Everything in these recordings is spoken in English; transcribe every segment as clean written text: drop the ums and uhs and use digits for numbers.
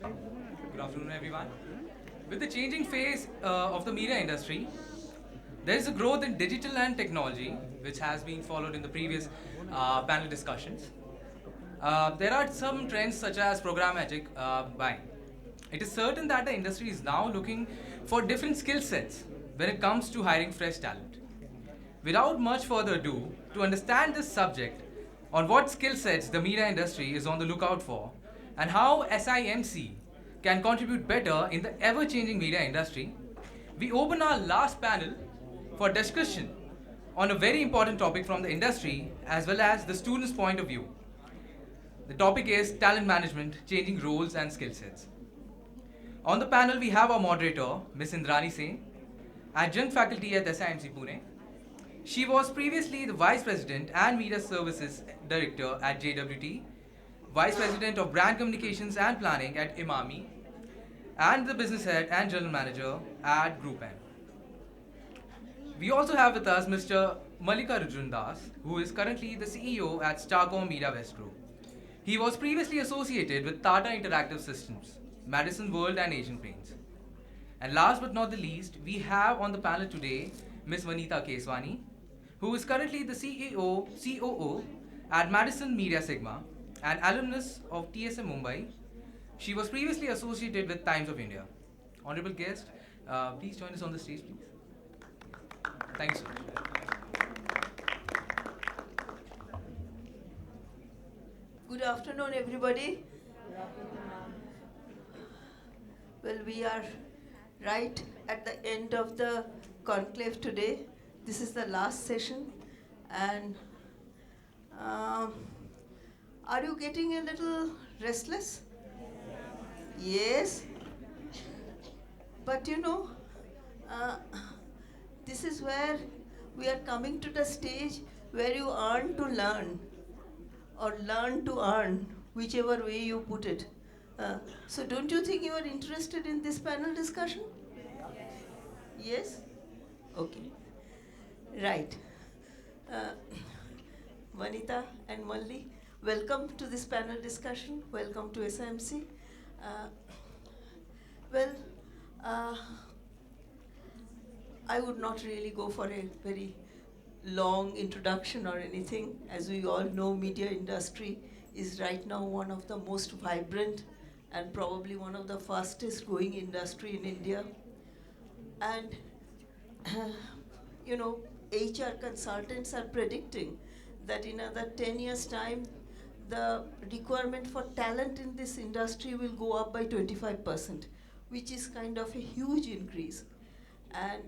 Good afternoon, everyone. With the changing phase of the media industry, there is a growth in digital and technology, which has been followed in the previous panel discussions. There are some trends such as programmatic buying. It is certain that the industry is now looking for different skill sets when it comes to hiring fresh talent. Without much further ado, to understand this subject on what skill sets the media industry is on the lookout for and how SIMC can contribute better in the ever changing media industry, we open our last panel for discussion on a very important topic from the industry as well as the students' point of view. The topic is talent management, changing roles and skill sets. On the panel, we have our moderator, Ms. Indrani Sen, adjunct faculty at SIMC Pune. She was previously the Vice President and Media Services Director at JWT, Vice President of Brand Communications and Planning at Imami, and the Business Head and General Manager at Group N. We also have with us Mr. Malika Das, who is currently the CEO at Starcom Media West Group. He was previously associated with Tata Interactive Systems, Madison World and Asian Paints. And last but not the least, we have on the panel today Ms. Vanita Keswani, who is currently the CEO, COO at Madison Media Sigma, an alumnus of TSM Mumbai. She was previously associated with Times of India. Honorable guest, please join us on the stage, please. Thanks, sir. Good afternoon, everybody. Well, we are right at the end of the conclave today. This is the last session, and are you getting a little restless? Yes. But uh, this is where we are coming to the stage where you earn to learn or learn to earn, whichever way you put it. So don't you think you are interested in this panel discussion? Yes? Okay. Right. Uh, Vanita and Malli, welcome to this panel discussion. Welcome to SIMC. Uh, well, uh, I would not really go for a very long introduction or anything. As we all know, media industry is right now one of the most vibrant and probably one of the fastest growing industry in India. And HR consultants are predicting that in another 10 years time, the requirement for talent in this industry will go up by 25%, which is kind of a huge increase. And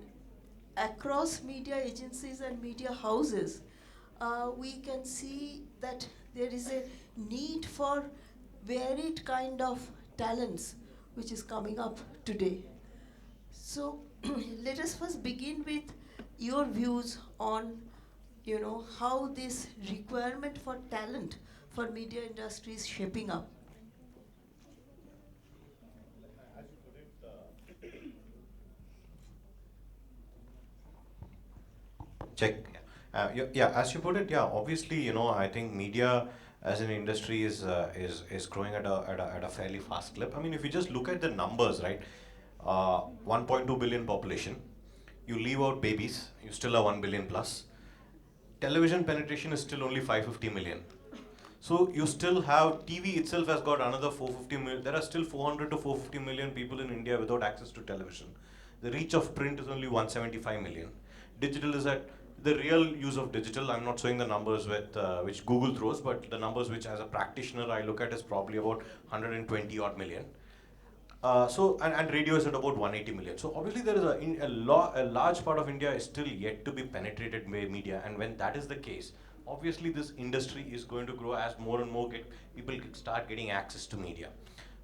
across media agencies and media houses, we can see that there is a need for varied kind of talents which is coming up today. So let us first begin with your views on how this requirement for talent for media industry is shaping up. Check. Yeah, as you put it, yeah, obviously, I think media as an industry is growing at a fairly fast clip. I mean, if you just look at the numbers, right, 1.2 billion population, you leave out babies, you still are 1 billion plus. Television penetration is still only 550 million. So you still have TV itself has got another 450 million. There are still 400 to 450 million people in India without access to television. The reach of print is only 175 million. Digital is at the real use of digital. I'm not showing the numbers with which Google throws, but the numbers which as a practitioner I look at is probably about 120 odd million. And radio is at about 180 million. So obviously there is a large part of India is still yet to be penetrated by media, and when that is the case, obviously this industry is going to grow as more and more people start getting access to media.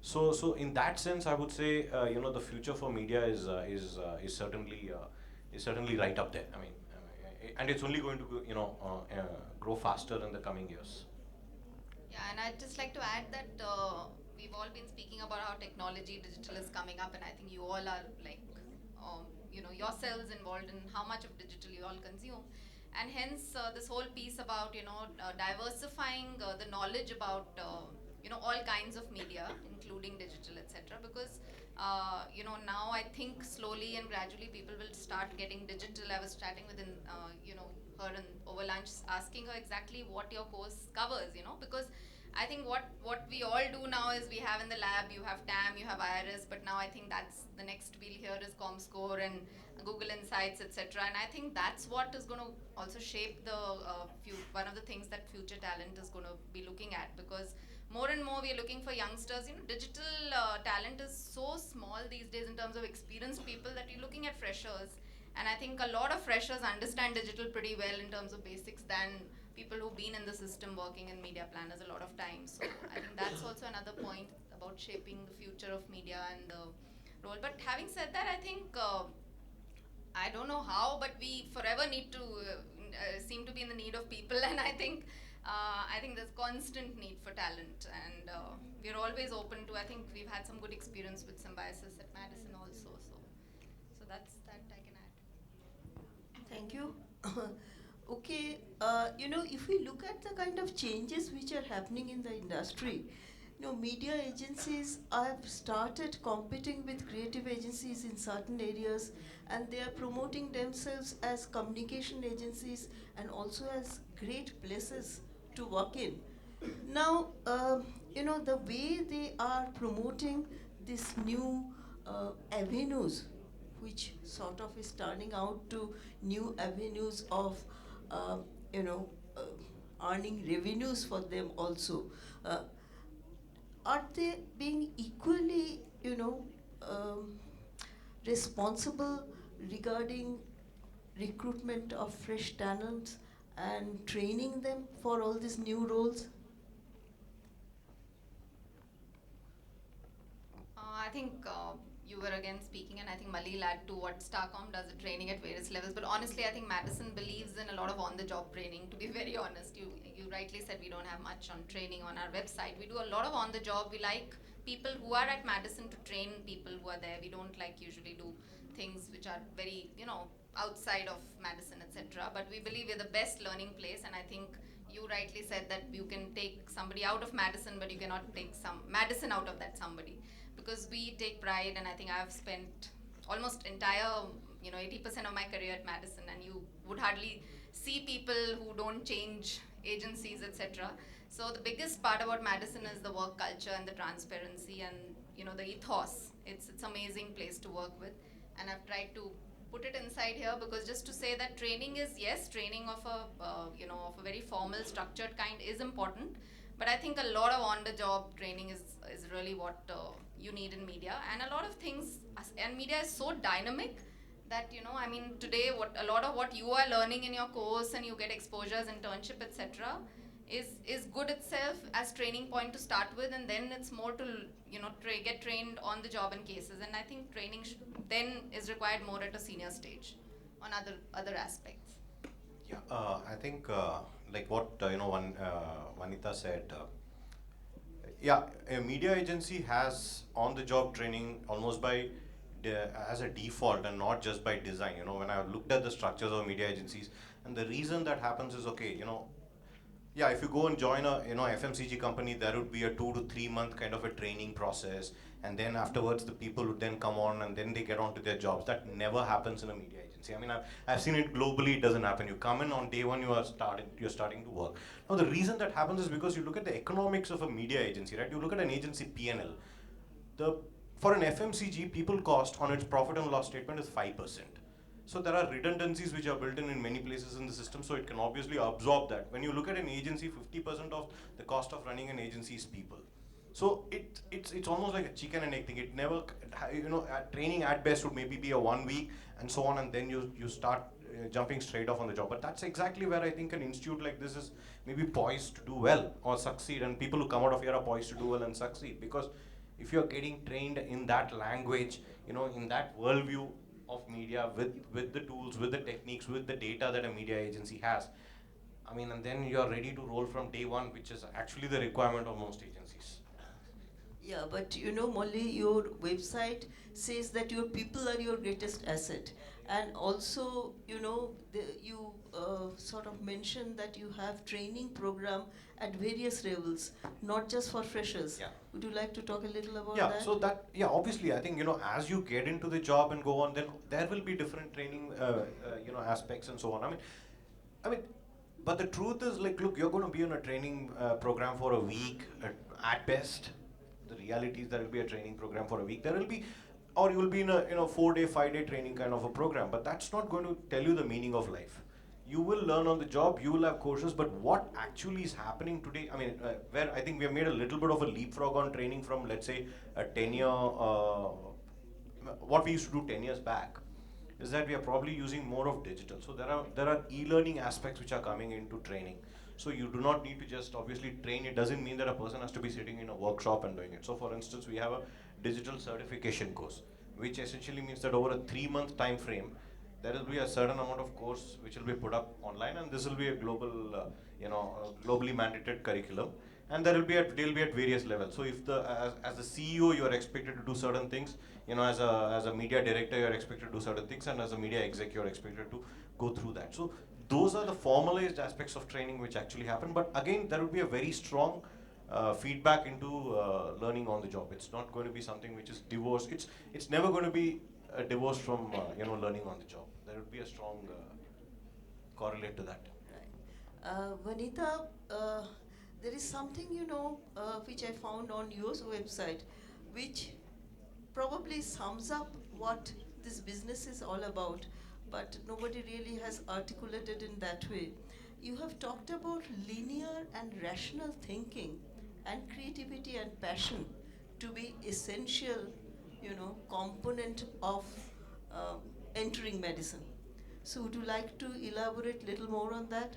So in that sense, I would say the future for media is certainly right up there. I mean, and it's only going to grow faster in the coming years. Yeah, and I'd just like to add that we've all been speaking about how technology, digital is coming up, and I think you all are like, yourselves involved in how much of digital you all consume. And hence, this whole piece about, diversifying the knowledge about all kinds of media, including digital, etc. Because now I think slowly and gradually people will start getting digital. I was chatting with her over lunch, asking her exactly what your course covers, because I think what we all do now is we have in the lab, you have TAM, you have IRS, but now I think that's the next we'll hear is ComScore and Google Insights, etc. And I think that's what is going to also shape the one of the things that future talent is going to be looking at, because more and more we are looking for youngsters. Digital talent is so small these days in terms of experienced people that you're looking at freshers. And I think a lot of freshers understand digital pretty well in terms of basics than people who've been in the system working in media planners a lot of times. So I think that's also another point about shaping the future of media and the role. But having said that, I think I don't know how, but we forever need to seem to be in the need of people, and I think there's constant need for talent, and we're always open to. I think we've had some good experience with Symbiosis at Madison also, so that's that I can add. Thank you. Okay, if we look at the kind of changes which are happening in the industry, media agencies have started competing with creative agencies in certain areas, and they are promoting themselves as communication agencies and also as great places to work in. Now, the way they are promoting these new avenues, which sort of is turning out to new avenues of, uh, you know, uh, earning revenues for them also. Are they being equally, responsible regarding recruitment of fresh talents and training them for all these new roles? I think you were again speaking, and I think Mali add to what Starcom does the training at various levels. But honestly, I think Madison believes in a lot of on-the-job training. To be very honest, you rightly said we don't have much on training on our website. We do a lot of on-the-job. We like people who are at Madison to train people who are there. We don't like usually do things which are very outside of Madison, etc. But we believe we're the best learning place, and I think you rightly said that you can take somebody out of Madison, but you cannot take some Madison out of that somebody, because we take pride. And I think I've spent almost entire 80% of my career at Madison, and you would hardly see people who don't change agencies, etc. So the biggest part about Madison is the work culture and the transparency and the ethos. It's amazing place to work with, and I've tried to put it inside here, because just to say that training is, yes, training of a very formal structured kind is important, but I think a lot of on-the-job training is really what you need in media. And a lot of things, and media is so dynamic that today a lot of what you are learning in your course and you get exposures, internship, etc., is good itself as training point to start with, and then it's more to get trained on the job in cases. And I think training then is required more at a senior stage on other aspects. Yeah, I think like what Vanita said. Yeah, a media agency has on-the-job training almost as a default and not just by design. When I looked at the structures of media agencies, and the reason that happens is, okay, yeah, if you go and join a FMCG company, there would be a 2 to 3 month kind of a training process, and then afterwards the people would then come on and then they get on to their jobs. That never happens in a media agency. I mean, I've seen it globally. It doesn't happen. You come in on day one, you're starting to work. Now the reason that happens is because you look at the economics of a media agency, right? You look at an agency P&L. For an FMCG, people cost on its profit and loss statement is 5%. So there are redundancies which are built in many places in the system, so it can obviously absorb that. When you look at an agency, 50% of the cost of running an agency is people. So it's almost like a chicken and egg thing. It never, training at best would maybe be a 1 week and so on, and then you start jumping straight off on the job. But that's exactly where I think an institute like this is maybe poised to do well or succeed, and people who come out of here are poised to do well and succeed, because if you're getting trained in that language, in that worldview of media, with the tools, with the techniques, with the data that a media agency has, I mean, and then you're ready to roll from day one, which is actually the requirement of most agencies. Yeah, but you know, Molly, your website says that your people are your greatest asset. And also, you know, you sort of mentioned that you have training program at various levels, not just for freshers. Yeah. Would you like to talk a little about Yeah, that? so that, yeah, obviously, I think, as you get into the job and go on, then there will be different training, aspects and so on. I mean, but the truth is, like, look, you're going to be in a training program for a week at best. The reality is there will be a training program for a week. There will be, or you will be in a 4-day, 5-day training kind of a program. But that's not going to tell you the meaning of life. You will learn on the job. You will have courses. But what actually is happening today? I mean, where I think we have made a little bit of a leapfrog on training from, let's say, a 10-year, what we used to do 10 years back is that we are probably using more of digital. So there are e-learning aspects which are coming into training. So you do not need to just obviously train. It doesn't mean that a person has to be sitting in a workshop and doing it. So for instance, we have a digital certification course, which essentially means that over a 3-month time frame, there will be a certain amount of course which will be put up online, and this will be a global, globally mandated curriculum, and they'll be at various levels. So if as the CEO you are expected to do certain things, as a media director you're expected to do certain things, and as a media exec you're expected to go through that. So those are the formalized aspects of training which actually happen. But again, there will be a very strong feedback into learning on the job. It's not going to be something which is divorced. It's never going to be divorced from learning on the job. There would be a strong correlate to that. Vanita, there is something, you know, which I found on your website, which probably sums up what this business is all about, but nobody really has articulated in that way. You have talked about linear and rational thinking and creativity and passion to be essential, you know, component of um entering medicine. So would you like to elaborate a little more on that?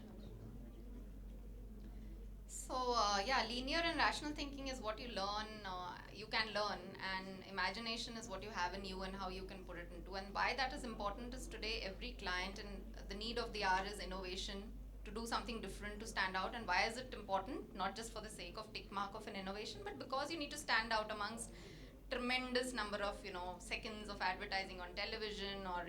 So yeah, linear and rational thinking is what you learn, you can learn, and imagination is what you have in you and how you can put it into. And why that is important is today every client and the need of the hour is innovation, to do something different, to stand out. And why is it important? Not just for the sake of tick mark of an innovation, but because you need to stand out amongst tremendous number of seconds of advertising on television, or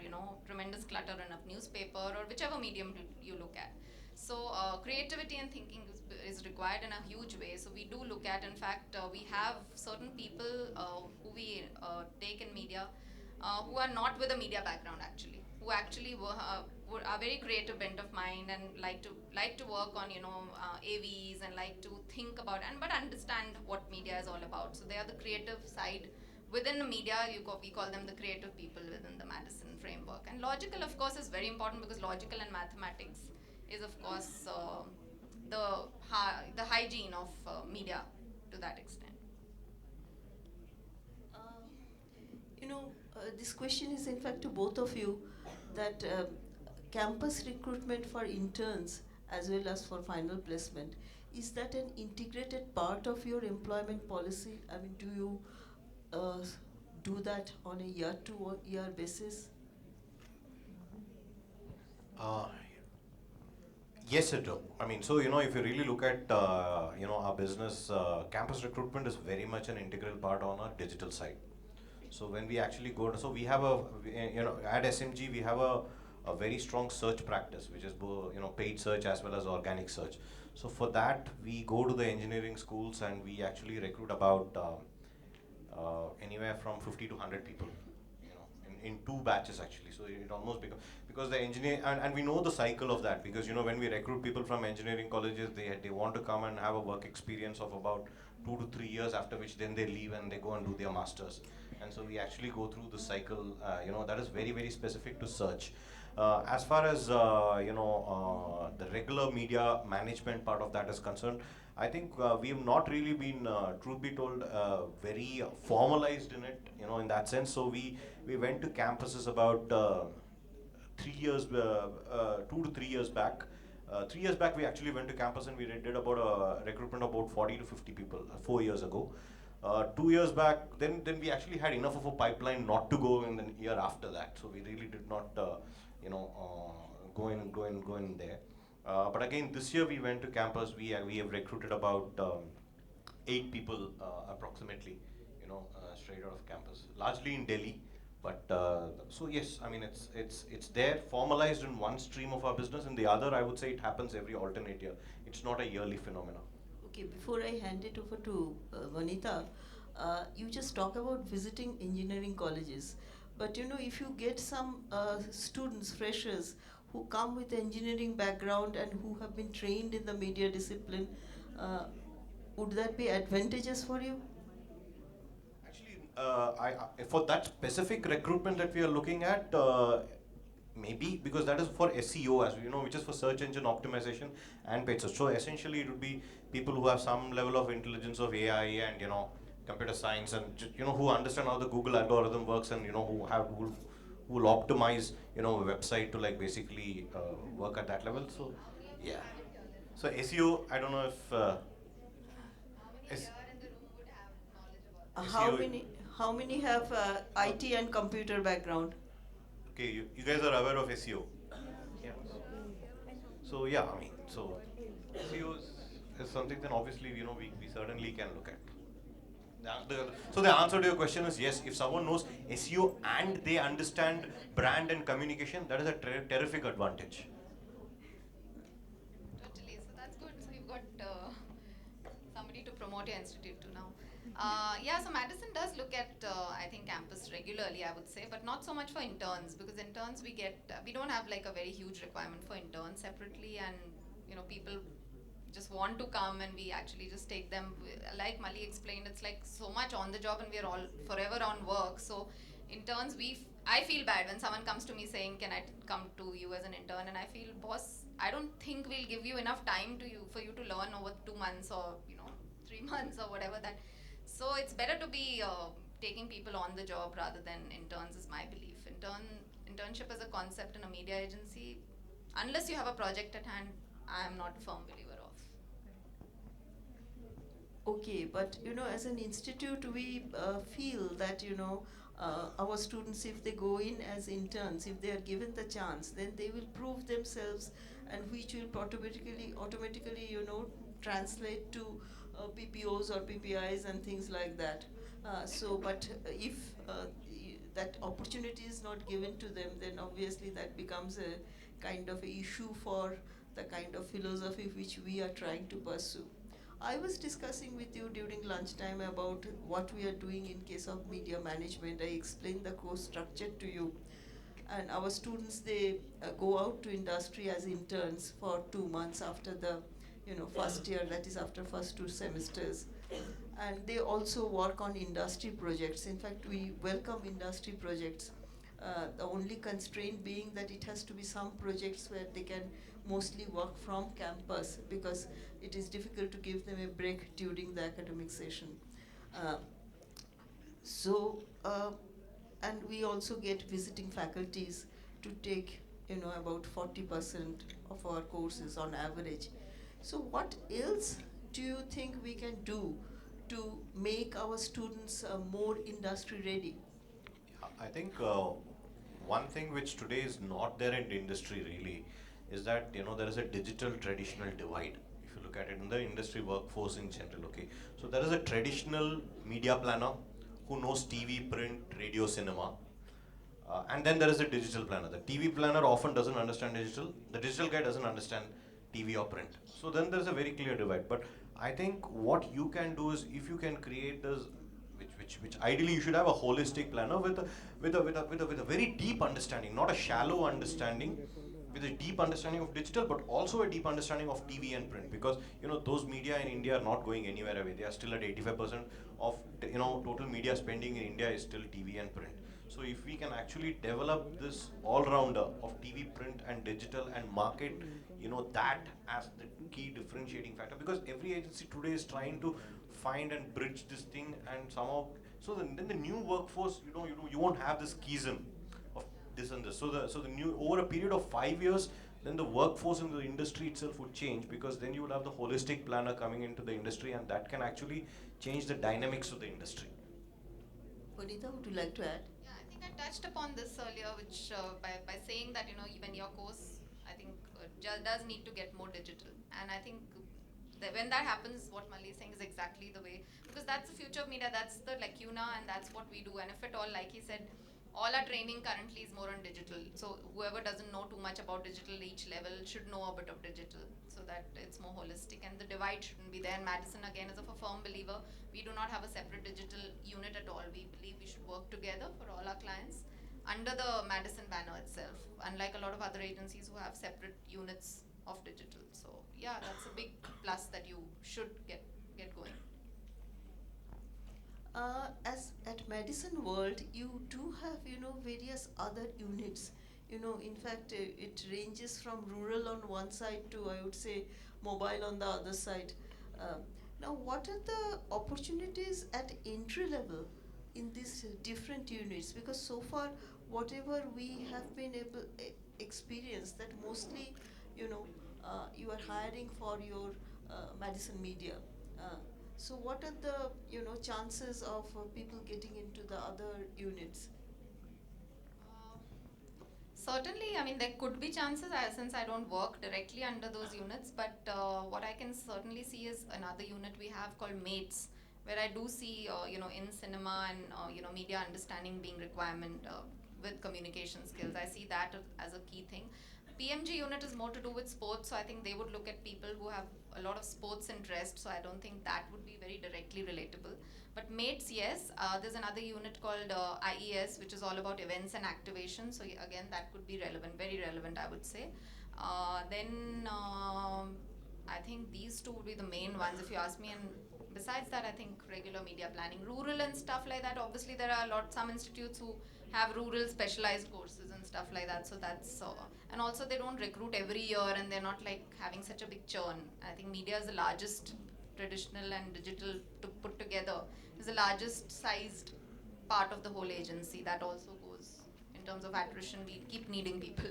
tremendous clutter in a newspaper or whichever medium you look at. So creativity and thinking is required in a huge way. So we do look at, in fact, we have certain people who we take in media who are not with a media background actually, who actually are very creative bent of mind and like to work on AVs and like to think about and but understand what media is all about. So they are the creative side within the media. We call them the creative people within the Madison framework. And logical, of course, is very important because logical and mathematics is, of course, the hygiene of media to that extent. Um, you know, this question is in fact to both of you, that campus recruitment for interns as well as for final placement, is that an integrated part of your employment policy? I mean, do you uh, do that on a year-to-year basis? Uh, Yes, it do. I mean, so if you really look at our business, campus recruitment is very much an integral part on our digital side. So when we actually so we have at SMG we have a very strong search practice, which is both paid search as well as organic search. So for that we go to the engineering schools and we actually recruit about anywhere from 50 to 100 people, in 2 batches actually. So it almost becomes, because the engineer, and we know the cycle of that, because when we recruit people from engineering colleges, they want to come and have a work experience of about 2 to 3 years, after which then they leave and they go and do their masters. And so we actually go through the cycle, that is very, very specific to search. As far as the regular media management part of that is concerned, I think we have not really been, truth be told, very formalized in it, in that sense. So we went to campuses about 3 years, 2 to 3 years back. 3 years back, we actually went to campus and we did about a recruitment of about 40 to 50 people 4 years ago. 2 years back, then we actually had enough of a pipeline not to go in the year after that. So we really did not, go in there. But again, this year we went to campus. We have recruited about 8 people approximately. straight out of campus, largely in Delhi. But so yes, I mean it's there formalized in one stream of our business, and the other I would say it happens every alternate year. It's not a yearly phenomenon. Okay, before I hand it over to Vanita, you just talk about visiting engineering colleges. But you know, if you get some students, freshers, who come with engineering background and who have been trained in the media discipline, uh, would that be advantageous for you? Actually, for that specific recruitment that we are looking at, maybe because that is for SEO, as you know, which is for search engine optimization and paid search. So essentially, it would be people who have some level of intelligence of AI and computer science, and who understand how the Google algorithm works, and who will optimize a website to like basically work at that level. So yeah. So SEO, I don't know if How many S- here in the room would have knowledge about Uh, that? how SEO. many how many have IT and computer background? Okay, you guys are aware of SEO. Yeah. So yeah, I mean, so SEO is something then obviously we certainly can look at. So the answer to your question is yes. If someone knows SEO and they understand brand and communication, that is a terrific advantage. Totally. So that's good. So you've got somebody to promote your institute to now. Yeah, so Madison does look at, I think, campus regularly, I would say, but not so much for interns, because interns we don't have like a very huge requirement for interns separately, and people just want to come and we actually just take them. Like Mali explained, it's like so much on the job and we're all forever on work. So interns, I feel bad when someone comes to me saying, "Can I come to you as an intern?" And I feel, boss, I don't think we'll give you enough time for you to learn over 2 months or 3 months or whatever that. So it's better to be taking people on the job rather than interns, is my belief. Internship as a concept in a media agency, unless you have a project at hand, I am not a firm believer of. Okay, but you know, as an institute, we feel that our students, if they go in as interns, if they are given the chance, then they will prove themselves, and which will automatically translate to PPOs or PPIs and things like that. But if that opportunity is not given to them, then obviously that becomes a kind of a issue for the kind of philosophy which we are trying to pursue. I was discussing with you during lunchtime about what we are doing in case of media management. I explained the course structure to you. And our students, they go out to industry as interns for 2 months after the first year, that is after first 2 semesters. And they also work on industry projects. In fact, we welcome industry projects. The only constraint being that it has to be some projects where they can mostly work from campus, because it is difficult to give them a break during the academic session. Uh, so, and we also get visiting faculties to take, about 40% of our courses on average. So, what else do you think we can do to make our students more industry ready? I think one thing which today is not there in the industry really is that there is a digital traditional divide. If you look at it in the industry workforce in general, okay, so there is a traditional media planner who knows TV, print, radio, cinema, and then there is a digital planner. The TV planner often doesn't understand digital. The digital guy doesn't understand TV or print. So then there's a very clear divide. But I think what you can do is if you can create this, which ideally you should have a holistic planner with a very deep understanding, not a shallow understanding, with a deep understanding of digital, but also a deep understanding of TV and print, because those media in India are not going anywhere away. They are still at 85% of total media spending in India is still TV and print. So if we can actually develop this all-rounder of TV, print, and digital, and market, that as the key differentiating factor, because every agency today is trying to find and bridge this thing, and somehow, so then the new workforce, you won't have this schism of this and this. So the new over a period of 5 years, then the workforce in the industry itself would change, because then you will have the holistic planner coming into the industry, and that can actually change the dynamics of the industry. Bonita, would you like to add? Yeah, I think I touched upon this earlier, which by saying that even your course, I think does need to get more digital, and I think when that happens, what Malli is saying is exactly the way, because that's the future of media, that's the lacuna, and that's what we do. And if at all, like he said, all our training currently is more on digital. So whoever doesn't know too much about digital, each level should know a bit of digital, so that it's more holistic and the divide shouldn't be there. And Madison, again, is a firm believer. We do not have a separate digital unit at all. We believe we should work together for all our clients under the Madison banner itself, unlike a lot of other agencies who have separate units of digital. So yeah, that's a big plus that you should get going. As at Madison World, you do have, various other units. In fact, it ranges from rural on one side to, I would say, mobile on the other side. Now, what are the opportunities at entry level in these different units? Because so far, whatever we have been able experience, that mostly, you are hiring for your Madison Media. So what are the chances of people getting into the other units? Certainly, I mean, there could be chances since I don't work directly under those units, but what I can certainly see is another unit we have called Mates, where I do see, in cinema and, media understanding being requirement with communication skills. I see that as a key thing. PMG unit is more to do with sports, so I think they would look at people who have a lot of sports interest, so I don't think that would be very directly relatable. But Mates, yes. There's another unit called IES, which is all about events and activation, so again, that could be relevant, very relevant, I would say. Then I think these two would be the main ones, if you ask me, and besides that, I think regular media planning, rural and stuff like that. Obviously, there are some institutes who have rural specialized courses and stuff like that, so that's and also they don't recruit every year, and they're not like having such a big churn. I think media is the largest, traditional and digital to put together, is the largest sized part of the whole agency. That also goes in terms of attrition. We keep needing people.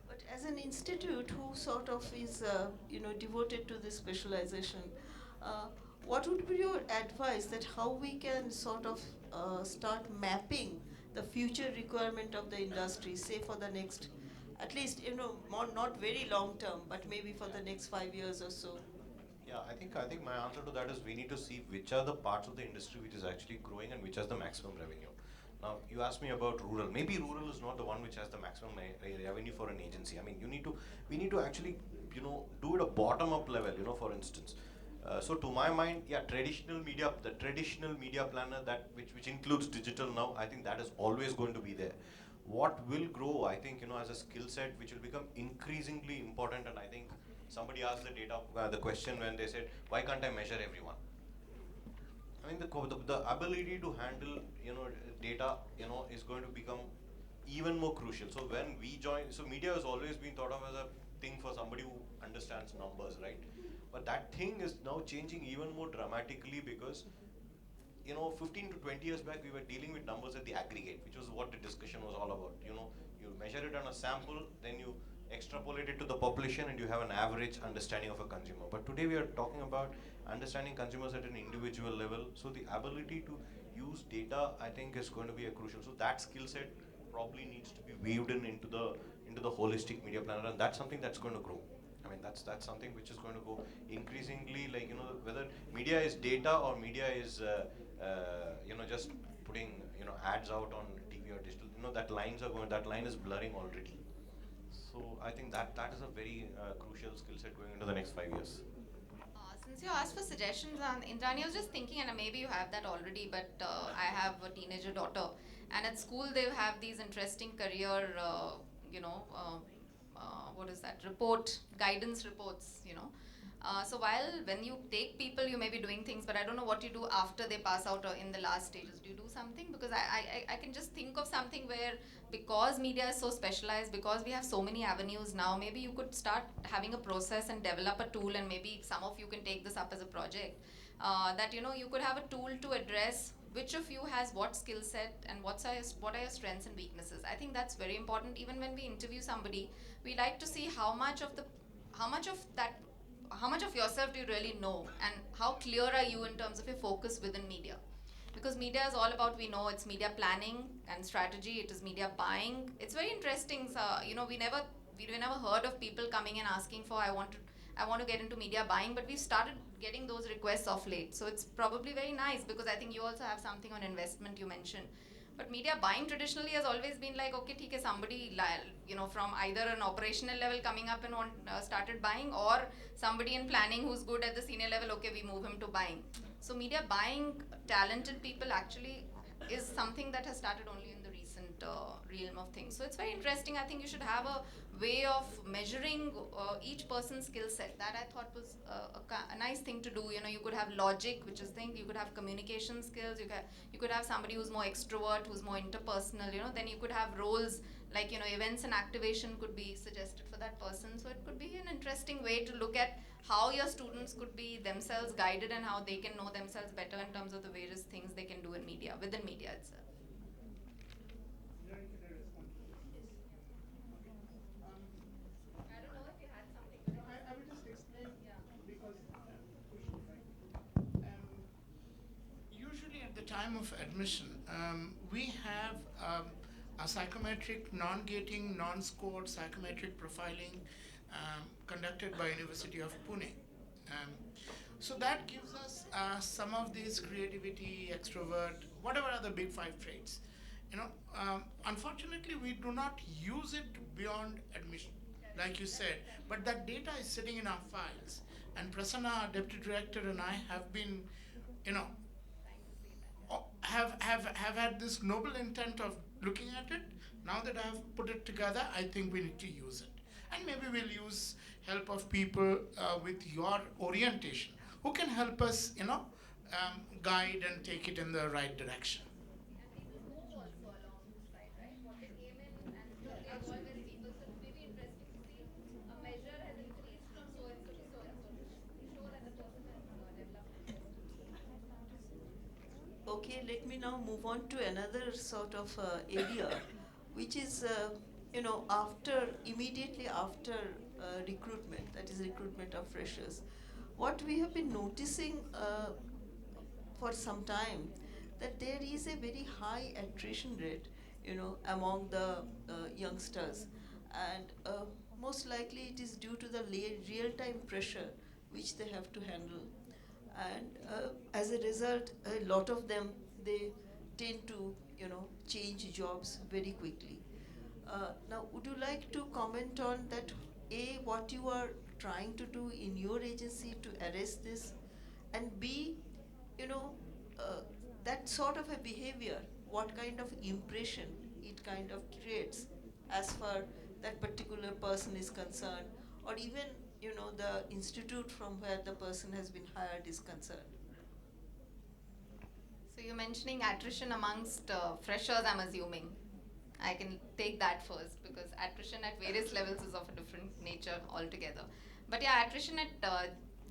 But as an institute who sort of is, devoted to this specialization, what would be your advice that how we can sort of start mapping the future requirement of the industry, say for the next, at least, not very long term, but maybe for the next 5 years or so? Yeah, I think my answer to that is we need to see which are the parts of the industry which is actually growing and which has the maximum revenue. Now, you asked me about rural. Maybe rural is not the one which has the maximum revenue for an agency. I mean, we need to actually, do it a bottom-up level. For instance. So to my mind, yeah, the traditional media planner which includes digital now, I think that is always going to be there. What will grow, I think, as a skill set which will become increasingly important, and I think somebody asked the question when they said, why can't I measure everyone? I mean, the ability to handle, data, is going to become even more crucial. So when we join, so media has always been thought of as a thing for somebody who understands numbers, right? But that thing is now changing even more dramatically because, 15 to 20 years back, we were dealing with numbers at the aggregate, which was what the discussion was all about. You measure it on a sample, then you extrapolate it to the population, and you have an average understanding of a consumer. But today we are talking about understanding consumers at an individual level. So the ability to use data, I think, is going to be a crucial. So that skill set probably needs to be weaved into the holistic media planner, and that's something that's going to grow. I mean, that's something which is going to go increasingly, like, whether media is data or media is, just putting, ads out on TV or digital, that line is blurring already. So I think that is a very crucial skill set going into the next 5 years. Since you asked for suggestions on Indrani, I was just thinking, and maybe you have that already, but I have a teenager daughter, and at school they have these interesting career, what is that, guidance reports, so when you take people, you may be doing things, but I don't know what you do after they pass out or in the last stages. Do you do something? Because I can just think of something where, because media is so specialized, because we have so many avenues now, maybe you could start having a process and develop a tool, and maybe some of you can take this up as a project, that, you could have a tool to address which of you has what skill set and what are your strengths and weaknesses. I think that's very important. Even when we interview somebody, we like to see how much of yourself do you really know, and how clear are you in terms of your focus within media. Because media is all about, we know it's media planning and strategy, it is media buying. It's very interesting. So, we never heard of people coming and asking for, I want to get into media buying, but we've started getting those requests off late. So it's probably very nice because I think you also have something on investment you mentioned. But media buying traditionally has always been like, okay, theek hai, somebody, from either an operational level coming up and started buying, or somebody in planning who's good at the senior level, okay, we move him to buying. So media buying talented people actually is something that has started only in the recent realm of things. So it's very interesting. I think you should have a way of measuring each person's skill set. That I thought was a nice thing to do. You could have logic, which is thing. You could have communication skills. You could have somebody who's more extrovert, who's more interpersonal. Then you could have roles like events and activation could be suggested for that person. So it could be an interesting way to look at how your students could be themselves guided and how they can know themselves better in terms of the various things they can do in media, within media itself. I don't know if you had something. I will just explain because usually at the time of admission, we have a psychometric, non-gating, non-scored psychometric profiling conducted by University of Pune. So that gives us some of these creativity, extrovert, whatever are the big 5 traits. Unfortunately, we do not use it beyond admission, like you said. But that data is sitting in our files, and Prasanna, our deputy director, and I have been, have had this noble intent of looking at it. Now that I have put it together, I think we need to use it, and maybe we'll use help of people with your orientation who can help us, guide and take it in the right direction. Okay, let me now move on to another sort of area, which is, immediately after recruitment, that is recruitment of freshers. What we have been noticing for some time, that there is a very high attrition rate, among the youngsters, and most likely it is due to the real-time pressure which they have to handle, and as a result, a lot of them, they tend to change jobs very quickly. Now, would you like to comment on that, A, what you are trying to do in your agency to arrest this, and B, that sort of a behavior, what kind of impression it kind of creates as far that particular person is concerned, or even the institute from where the person has been hired is concerned. So you're mentioning attrition amongst freshers, I'm assuming. I can take that first because attrition at various levels is of a different nature altogether. But yeah, attrition at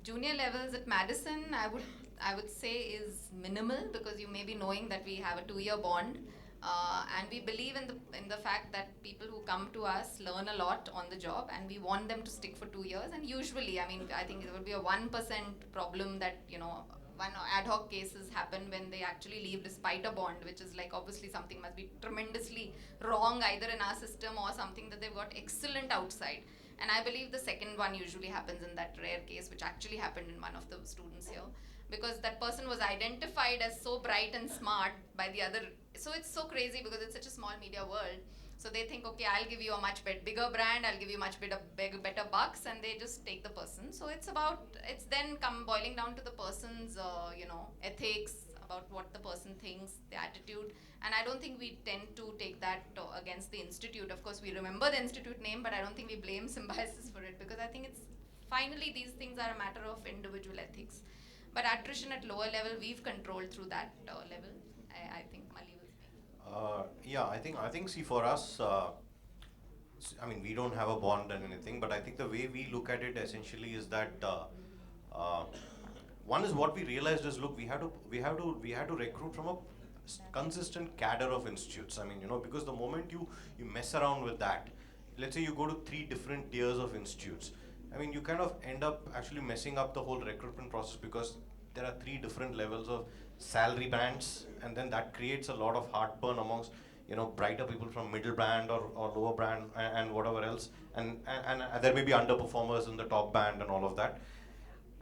junior levels at Madison, I would say is minimal because you may be knowing that we have a 2-year bond. And we believe in the fact that people who come to us learn a lot on the job, and we want them to stick for 2 years. And usually, I think it would be a 1% problem that one ad hoc cases happen when they actually leave despite a bond, which is like obviously something must be tremendously wrong either in our system or something that they've got excellent outside. And I believe the second one usually happens in that rare case, which actually happened in one of the students here, because that person was identified as so bright and smart by the other. So it's so crazy because it's such a small media world. So they think, okay, I'll give you a much bigger brand, I'll give you much better bucks, and they just take the person. So it's then boiling down to the person's, ethics, about what the person thinks, the attitude. And I don't think we tend to take that against the institute. Of course, we remember the institute name, but I don't think we blame Symbiosis for it, because I think finally these things are a matter of individual ethics. But attrition at lower level, we've controlled through that level. I think Mali will speak. I think, see, for us, we don't have a bond and anything, but I think the way we look at it essentially is that one is what we realized is, look, we had to recruit from a consistent cadre of institutes. Because the moment you mess around with that, let's say you go to 3 different tiers of institutes, you kind of end up actually messing up the whole recruitment process, because there are 3 different levels of salary bands, and then that creates a lot of heartburn amongst, brighter people from middle band or lower band and whatever else, and there may be underperformers in the top band and all of that.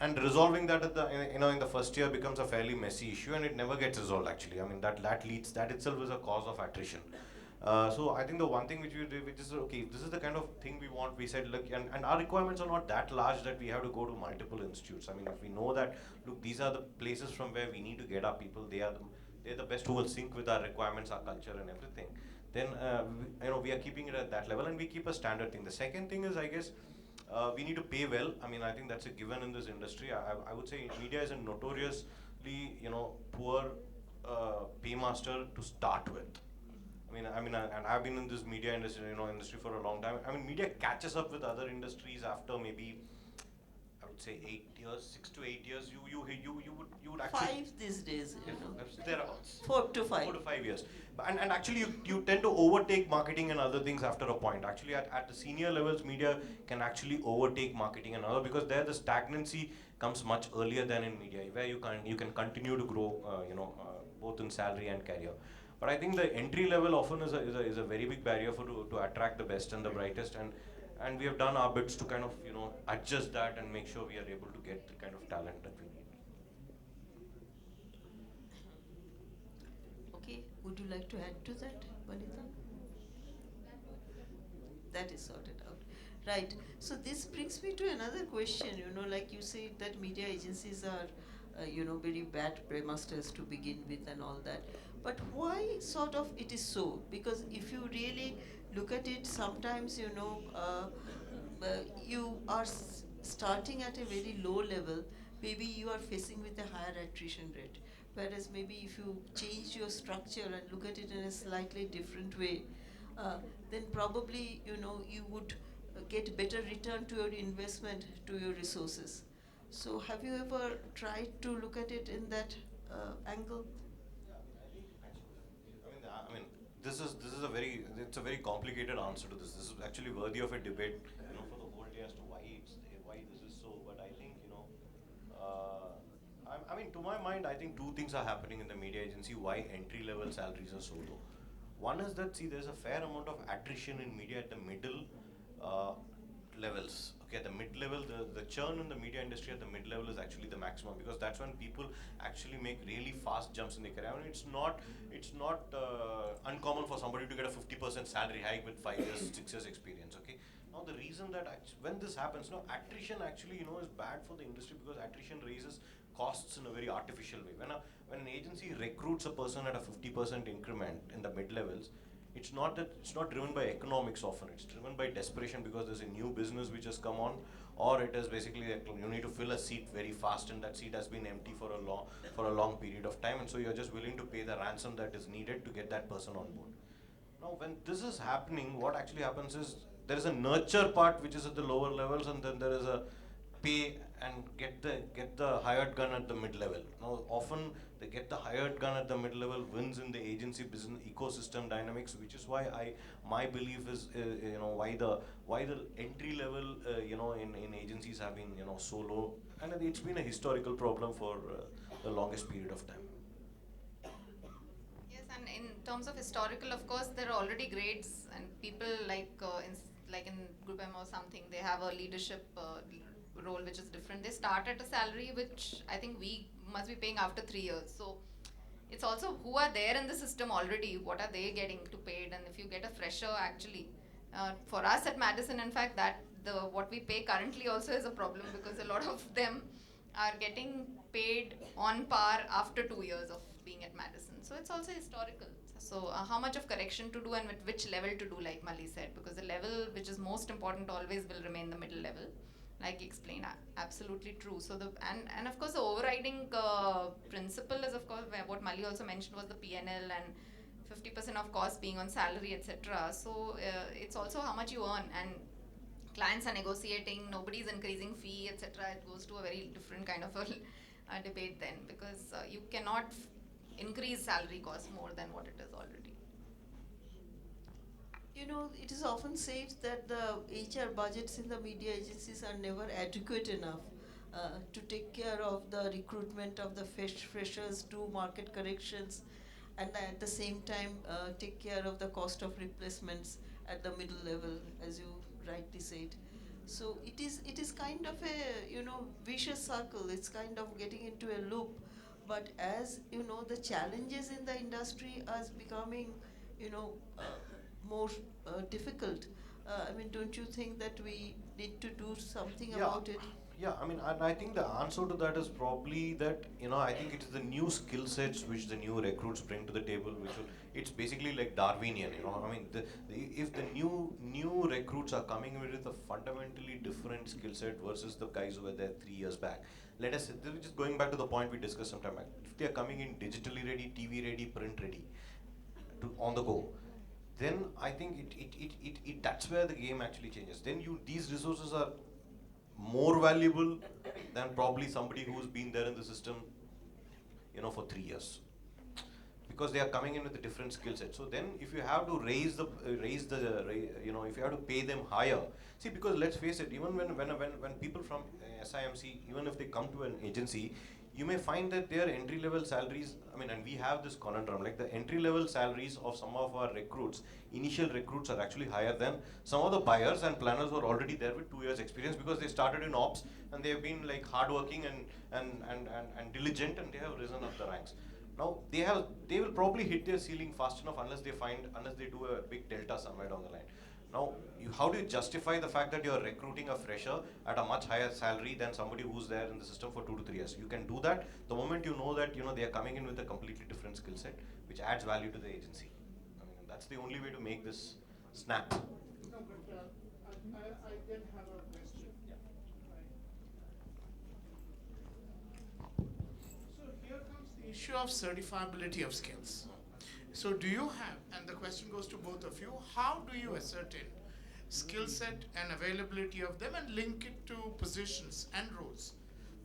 And resolving that at the in the first year becomes a fairly messy issue, and it never gets resolved actually. I mean, that itself is a cause of attrition. So I think the one thing which we did, which is okay, if this is the kind of thing we want, we said, look, and our requirements are not that large that we have to go to multiple institutes. I mean, if we know that, look, these are the places from where we need to get our people, they're the best who will sync with our requirements, our culture, and everything. Then we are keeping it at that level, and we keep a standard thing. The second thing is, I guess, we need to pay well. I mean, I think that's a given in this industry. I would say media is a notoriously, poor paymaster to start with. And I've been in this media industry for a long time. I mean, media catches up with other industries after maybe, I would say 8 years, 6 to 8 years. You would actually 5 these days, thereabouts. 4 to 5. 4 to 5 years. And actually, you tend to overtake marketing and other things after a point. Actually, at the senior levels, media can actually overtake marketing and other, because there the stagnancy comes much earlier than in media, where you can continue to grow, both in salary and career. But I think the entry level often is a very big barrier to attract the best and the brightest, and we have done our bits to kind of adjust that and make sure we are able to get the kind of talent that we need. Okay, would you like to add to that, Vanita? That is sorted out. Right. So this brings me to another question. Like you said that media agencies are, very bad paymasters to begin with and all that. But why sort of it is so? Because if you really look at it, sometimes, you are starting at a very low level. Maybe you are facing with a higher attrition rate. Whereas maybe if you change your structure and look at it in a slightly different way, then probably, you would get better return to your investment, to your resources. So have you ever tried to look at it in that angle? I mean, this is it's a very complicated answer to this. This is actually worthy of a debate, for the whole day as to why this is so. But I think, to my mind, I think two things are happening in the media agency. Why entry level salaries are so low. One is that, see, there's a fair amount of attrition in media at the middle levels. Okay, at the mid level, the churn in the media industry at the mid level is actually the maximum, because that's when people actually make really fast jumps in their career. I mean, it's not uncommon for somebody to get a 50% salary hike with 5 years, 6 years experience. Okay. Now the reason that when this happens, attrition actually is bad for the industry, because attrition raises costs in a very artificial way. When an agency recruits a person at a 50% increment in the mid levels, it's not driven by economics often. It's driven by desperation, because there's a new business which has come on, or it is basically you need to fill a seat very fast, and that seat has been empty for a long period of time, and so you're just willing to pay the ransom that is needed to get that person on board. Now, when this is happening, what actually happens is there is a nurture part which is at the lower levels, and then there is a pay and get the hired gun at the mid level. Now, often they get the hired gun at the mid level wins in the agency business ecosystem dynamics, which is why my belief is why the entry level in agencies have been so low, and it's been a historical problem for the longest period of time. Yes, and in terms of historical, of course, there are already grades, and people like in Group M or something, they have a leadership role which is different. They start at a salary which I think we must be paying after 3 years. So it's also who are there in the system already, what are they getting to paid, and if you get a fresher actually. For us at Madison, in fact, what we pay currently also is a problem, because a lot of them are getting paid on par after 2 years of being at Madison. So it's also historical. So how much of correction to do and with which level to do, like Mali said, because the level which is most important always will remain the middle level. Like you explained, absolutely true. So and of course the overriding principle is, of course, what Mali also mentioned was the PNL and 50% of cost being on salary, etc. So it's also how much you earn, and clients are negotiating, nobody's increasing fee, etc. It goes to a very different kind of a debate then, because you cannot increase salary costs more than what it is already. It is often said that the HR budgets in the media agencies are never adequate enough to take care of the recruitment of the freshers, do market corrections, and at the same time take care of the cost of replacements at the middle level, as you rightly said. So it is kind of a vicious circle. It's kind of getting into a loop. But as you know, the challenges in the industry are becoming you know more difficult. I mean, don't you think that we need to do something Yeah, about it? yeah. I mean, and I think the answer to that is probably that I think it is the new skill sets which the new recruits bring to the table. It's basically like Darwinian. I mean, if the new recruits are coming with a fundamentally different skill set versus the guys who were there 3 years back. Let us just going back to the point we discussed some time back. If they are coming in digitally ready, TV ready, print ready, on the go, then I think that's where the game actually changes. Then these resources are more valuable than probably somebody who's been there in the system, for 3 years, because they are coming in with a different skill set. So then, if you have to if you have to pay them higher, see, because let's face it, even when people from SIMC, even if they come to an agency, you may find that their entry level salaries. I mean, and we have this conundrum, like the entry level salaries of some of our recruits, initial recruits, are actually higher than some of the buyers and planners who are already there with 2 years experience, because they started in ops and they have been like hardworking and diligent, and they have risen up the ranks. Now they will probably hit their ceiling fast enough unless they do a big delta somewhere down the line. Now, how do you justify the fact that you're recruiting a fresher at a much higher salary than somebody who's there in the system for 2 to 3 years? You can do that the moment you know that they are coming in with a completely different skill set, which adds value to the agency. I mean, that's the only way to make this snap. No, but I did have a question. So here comes the issue of certifiability of skills. So do you have, and the question goes to both of you, how do you ascertain skill set and availability of them and link it to positions and roles?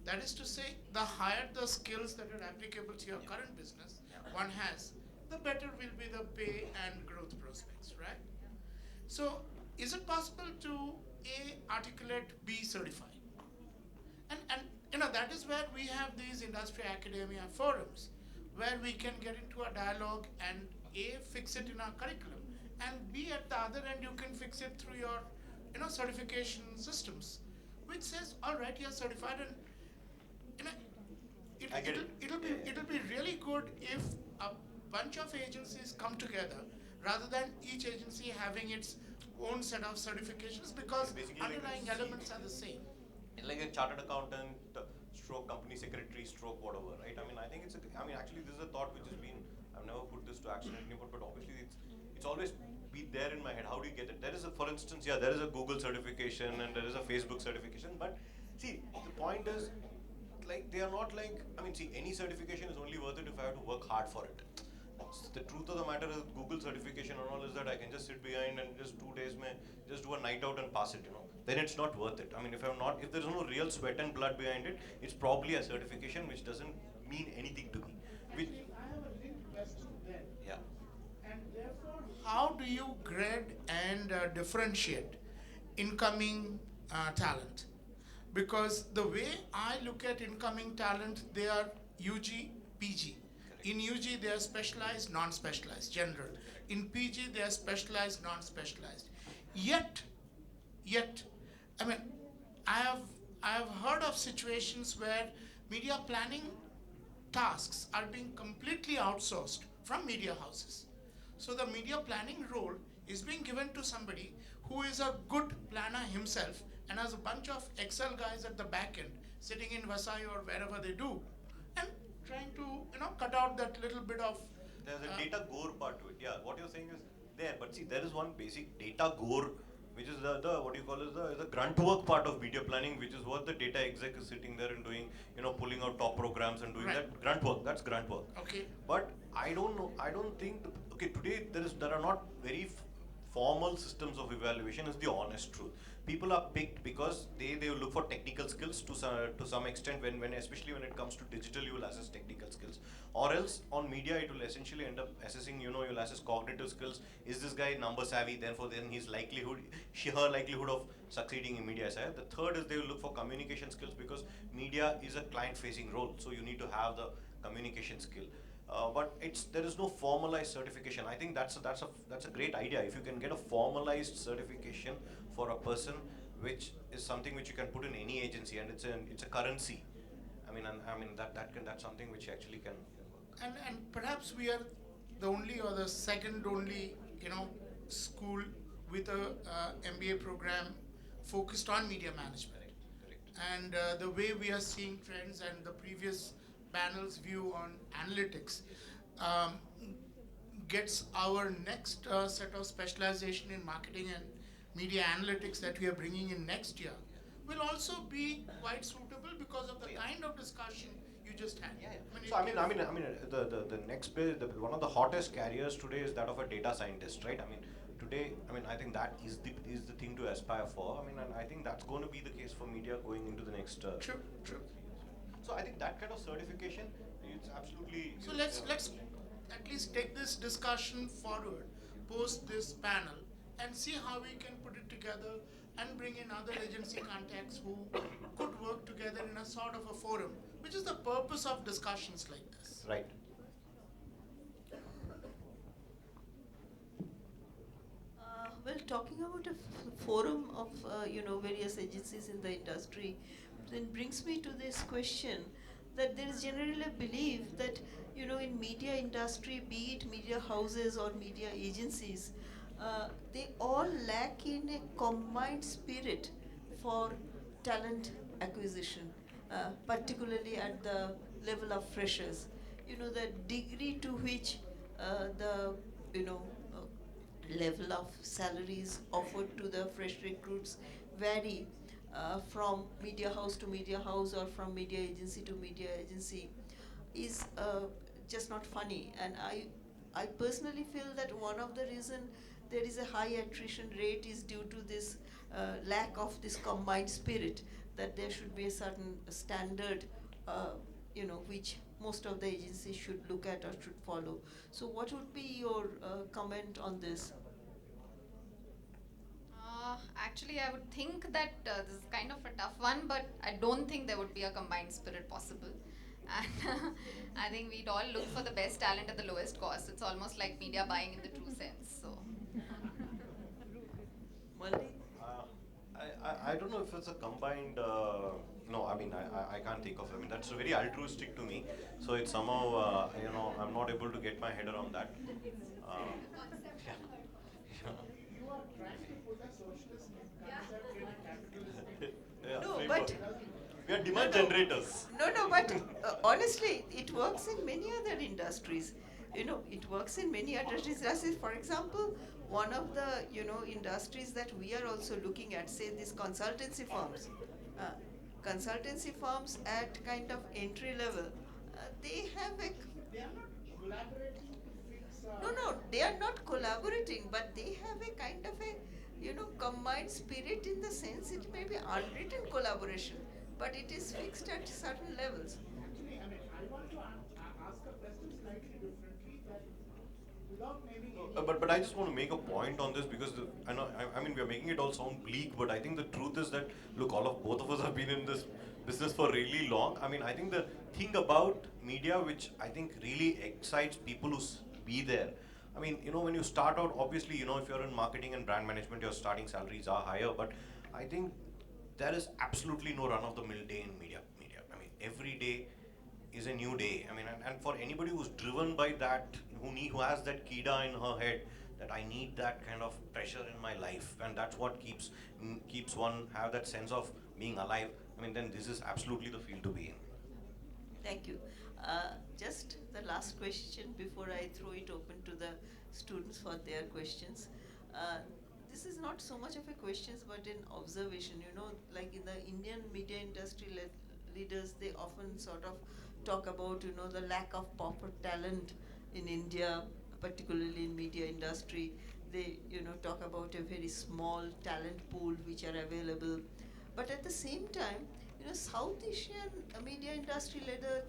That is to say, the higher the skills that are applicable to your current business one has, the better will be the pay and growth prospects, right? So is it possible to A, articulate, B, certify? And that is where we have these industry academia forums, where we can get into a dialogue and A, fix it in our curriculum, and B, at the other end, you can fix it through your certification systems, which says, all right, you're certified. And I get it. it'll be really good if a bunch of agencies come together rather than each agency having its own set of certifications, because Basically like underlying a elements are the same. like a chartered accountant, stroke company secretary, stroke whatever, right? I mean, I think actually this is a thought which has been, I've never put this to action anymore, but obviously it's always been there in my head. How do you get it? There is for instance, there is a Google certification and there is a Facebook certification, but see, the point is, like, they are not like, any certification is only worth it if I have to work hard for it. The truth of the matter is, Google certification and all is that I can just sit behind and just 2 days just do a night out and pass it, Then it's not worth it. I mean, if there's no real sweat and blood behind it, it's probably a certification which doesn't mean anything to me. I have a linked question then. Yeah. And therefore, how do you grade and differentiate incoming talent? Because the way I look at incoming talent, they are UG, PG. In UG, they are specialized, non-specialized, general. In PG, they are specialized, non-specialized. Yet, I mean, I have heard of situations where media planning tasks are being completely outsourced from media houses. So the media planning role is being given to somebody who is a good planner himself and has a bunch of Excel guys at the back end sitting in Vasai or wherever they do, and trying to cut out that little bit of. There's a data gore part to it. Yeah, what you're saying is there, but see, there is one basic data gore, which is the what you call is the grunt work part of media planning, which is what the data exec is sitting there and doing, pulling out top programs and doing Right. that grunt work. That's grunt work. Okay. But I don't know. I don't think. Okay, today there are not very formal systems of evaluation. Is the honest truth. People are picked because they will look for technical skills to some extent. When especially when it comes to digital, you will assess technical skills. Or else on media, it will essentially end up assessing. You'll assess cognitive skills. Is this guy number savvy? Then his her likelihood of succeeding in media is higher. The third is they will look for communication skills, because media is a client-facing role. So you need to have the communication skill. but there is no formalized certification. I think that's a great idea. If you can get a formalized certification for a person, which is something which you can put in any agency, and it's a currency. That's something which actually can work. And perhaps we are the only or the second only, school with a MBA program focused on media management. Correct. And the way we are seeing trends and the previous panel's view on analytics um, gets our next set of specialization in marketing and media analytics that we are bringing in next year will also be quite suitable because of the kind of discussion you just had. So the next one of the hottest careers today is that of a data scientist, right? Today, I think that is the thing to aspire for. And I think that's going to be the case for media going into the next. True. So I think that kind of certification, it's absolutely. So let's at least take this discussion forward post this panel and see how we can put it together and bring in other agency contacts who could work together in a sort of a forum, which is the purpose of discussions like this. Right. Well, talking about a forum of various agencies in the industry, then brings me to this question that there is generally a belief that in media industry, be it media houses or media agencies, they all lack in a combined spirit for talent acquisition, particularly at the level of freshers. The degree to which the level of salaries offered to the fresh recruits vary from media house to media house or from media agency to media agency is just not funny. And I personally feel that one of the reason there is a high attrition rate is due to this lack of this combined spirit, that there should be a certain standard which most of the agencies should look at or should follow. So what would be your comment on this? Actually, I would think that this is kind of a tough one, but I don't think there would be a combined spirit possible. And I think we'd all look for the best talent at the lowest cost. It's almost like media buying in the true sense. So, Malli? I don't know if it's a combined. No, I can't think of. That's very altruistic to me. So it's somehow, I'm not able to get my head around that. Yeah. No, framework. but We are demand generators. No, but honestly, it works in many other industries. It works in many other industries. For example, one of the industries that we are also looking at, say, these consultancy firms. Consultancy firms at kind of entry level, they have a. No, they are not collaborating, but they have a kind of a combined spirit, in the sense it may be unwritten collaboration, but it is fixed at certain levels. I want to ask a question slightly differently, that without naming But I just want to make a point on this, because we are making it all sound bleak, but I think the truth is that, look, both of us have been in this business for really long. I think the thing about media, which I think really excites people who be there. When you start out, obviously, if you're in marketing and brand management, your starting salaries are higher, but I think there is absolutely no run-of-the-mill day in media. Every day is a new day. And for anybody who's driven by that, who has that kida in her head, that I need that kind of pressure in my life, and that's what keeps one have that sense of being alive. Then this is absolutely the field to be in. Thank you. Just the last question before I throw it open to the students for their questions. This is not so much of a question, but an observation. Like in the Indian media industry leaders, they often sort of talk about the lack of proper talent in India, particularly in media industry. They talk about a very small talent pool which are available, but at the same time, South Asian media industry leader,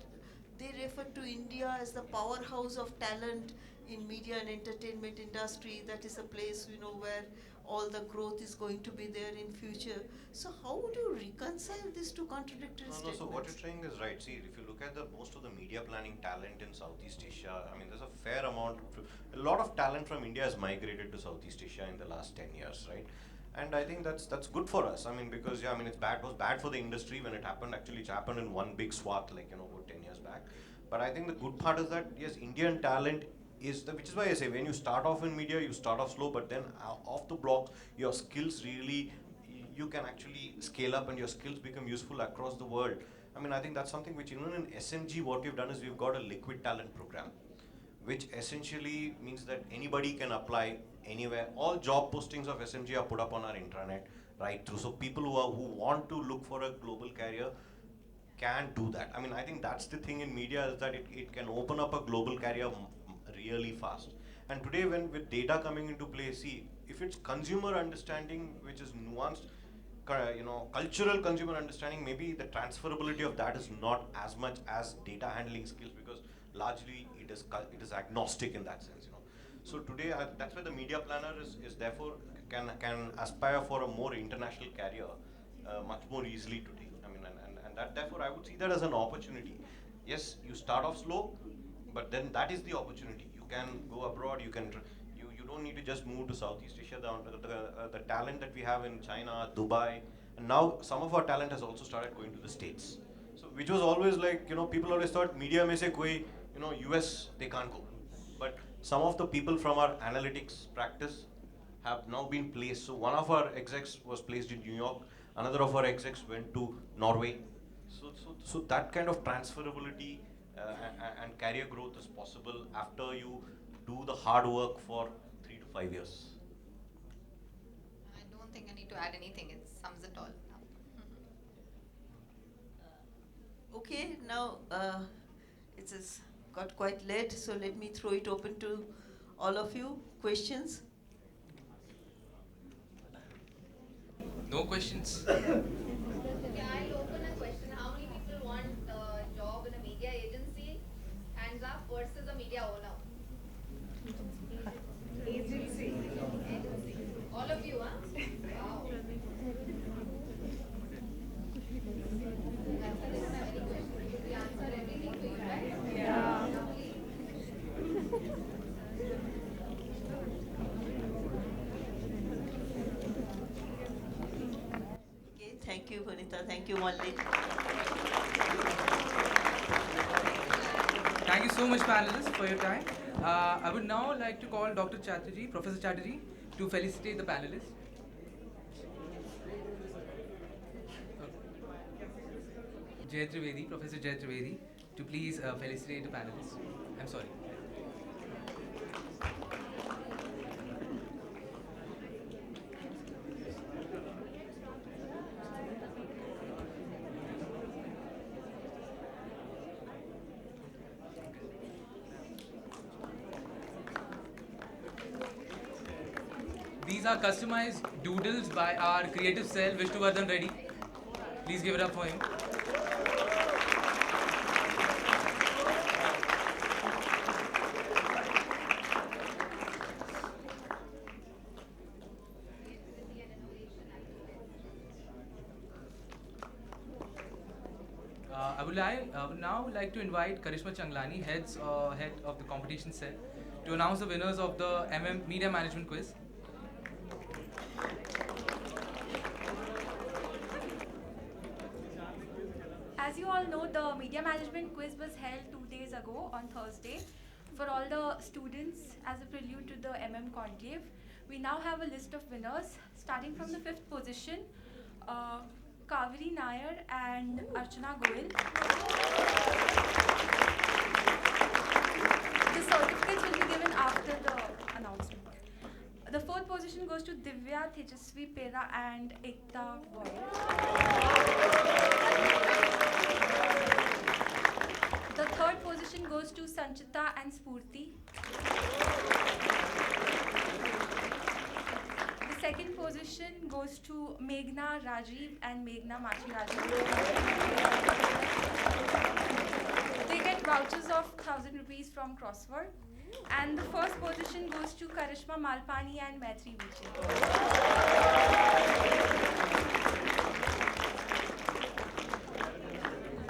they refer to India as the powerhouse of talent in media and entertainment industry. That is a place, where all the growth is going to be there in future. So how would you reconcile these two contradictory No, statements? so what you're saying is right. See, if you look at the most of the media planning talent in Southeast Asia, I mean, there's a fair amount, a lot of talent from India has migrated to Southeast Asia in the last 10 years, right? And I think that's good for us. I mean, because yeah, I mean, it was bad for the industry when it happened. Actually, it happened in one big swath, like about 10 years back. But I think the good part is that yes, Indian talent which is why I say when you start off in media, you start off slow, but then off the blocks, your skills really, you can actually scale up and your skills become useful across the world. I mean, I think that's something which even in SMG, what we've done is we've got a liquid talent program, which essentially means that anybody can apply anywhere. All job postings of SMG are put up on our intranet right through. So people who want to look for a global career can do that. I mean, I think that's the thing in media is that it can open up a global career really fast. And today, when with data coming into play, see, if it's consumer understanding, which is nuanced, cultural consumer understanding, maybe the transferability of that is not as much as data handling skills because largely it is agnostic in that sense. So today, that's why the media planner is therefore can aspire for a more international career much more easily today. I mean, and that therefore I would see that as an opportunity. Yes, you start off slow, but then that is the opportunity. You can go abroad. You don't need to just move to Southeast Asia. The talent that we have in China, Dubai, and now some of our talent has also started going to the States. So which was always like people always thought media may say koi US they can't go, but some of the people from our analytics practice have now been placed. So one of our execs was placed in New York. Another of our execs went to Norway. So that kind of transferability and career growth is possible after you do the hard work for 3 to 5 years. I don't think I need to add anything. It sums it all up. Okay, now it has got quite late, so let me throw it open to all of you. Questions? No questions. Okay, I'll open a question. How many people want a job in a media agency? Hands up versus a media owner. Agency. All of you, huh? Wow. That's why they don't have any questions. We answer everything for you, right? Yeah. Okay, thank you, Vanita. Thank you, Mallik. Thank you so much, panelists, for your time. I would now like to call Dr. Chatterjee, Professor Chatterjee, to felicitate the panelists. Jay Trivedi, Professor Jay Trivedi, to please felicitate the panelists. I'm sorry. These are customized doodles by our creative cell, Vishnuvardhan Reddy. Please give it up for him. I would now like to invite Karishma Changlani, head of the competition cell, to announce the winners of the Media Management Quiz. As you all know, the Media Management Quiz was held 2 days ago on Thursday for all the students as a prelude to the Conclave. We now have a list of winners, starting from the 5th position, Kaveri Nair and Archana Goyal. The certificates will be given after the announcement. The 4th position goes to Divya Tejasvi Pera and Ekta Goyal. The 3rd position goes to Sanchita and Spurti. The 2nd position goes to Meghna Rajiv and Meghna Machi Rajiv. They get vouchers of 1,000 rupees from Crossword. And the first position goes to Karishma Malpani and Maitri Vijay.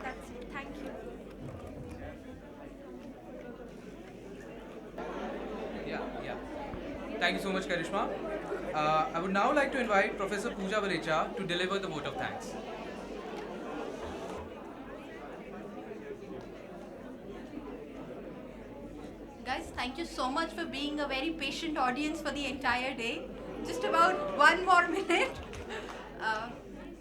That's it. Thank you. Yeah. Thank you so much, Karishma. I would now like to invite Professor Pooja Valecha to deliver the vote of thanks. Guys, thank you so much for being a very patient audience for the entire day. Just about 1 more minute.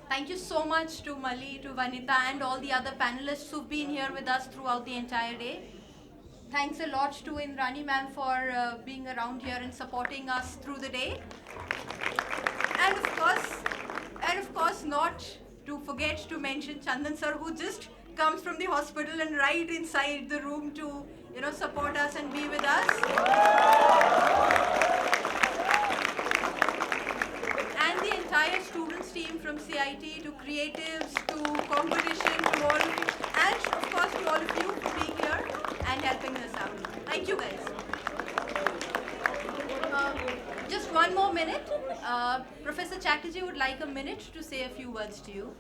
Thank you so much to Mali, to Vanita, and all the other panelists who've been here with us throughout the entire day. Thanks a lot to Indrani ma'am for being around here and supporting us through the day. And of course, not to forget to mention Chandan sir, who just comes from the hospital and right inside the room to, support us and be with us. And the entire students team from CIT to creatives to competition to all of you, and of course to all of you for being here and helping us out. Thank you guys. Just 1 more minute. Professor Chatterjee would like a minute to say a few words to you.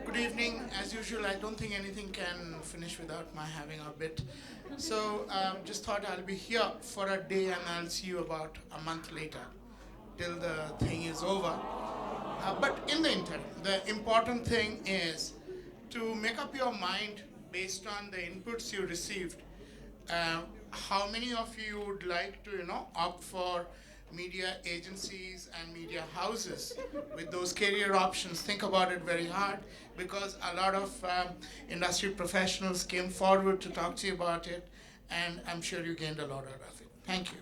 Good evening. As usual, I don't think anything can finish without my having a bit. So just thought I'll be here for a day and I'll see you about a month later till the thing is over. But in the interim, the important thing is to make up your mind based on the inputs you received. How many of you would like to, opt for media agencies and media houses with those career options? Think about it very hard, because a lot of industry professionals came forward to talk to you about it, and I'm sure you gained a lot out of it. Thank you.